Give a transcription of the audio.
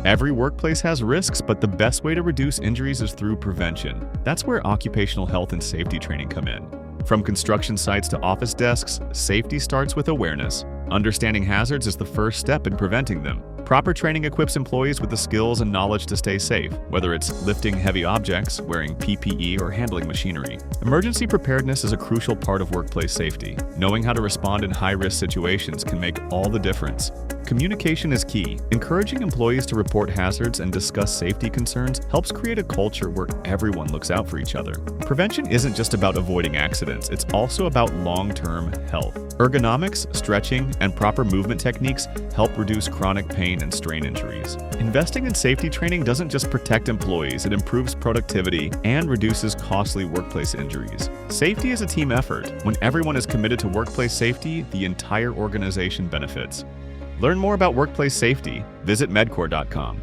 Every workplace has risks, but the best way to reduce injuries is through prevention. That's where occupational health and safety training come in. From construction sites to office desks, safety starts with awareness. Understanding hazards is the first step in preventing them. Proper training equips employees with the skills and knowledge to stay safe, whether it's lifting heavy objects, wearing PPE, or handling machinery. Emergency preparedness is a crucial part of workplace safety. Knowing how to respond in high-risk situations can make all the difference. Communication is key. Encouraging employees to report hazards and discuss safety concerns helps create a culture where everyone looks out for each other. Prevention isn't just about avoiding accidents, it's also about long-term health. Ergonomics, stretching, and proper movement techniques help reduce chronic pain and strain injuries. Investing in safety training doesn't just protect employees, it improves productivity and reduces costly workplace injuries. Safety is a team effort. When everyone is committed to workplace safety, the entire organization benefits. Learn more about workplace safety. Visit Medcor.com.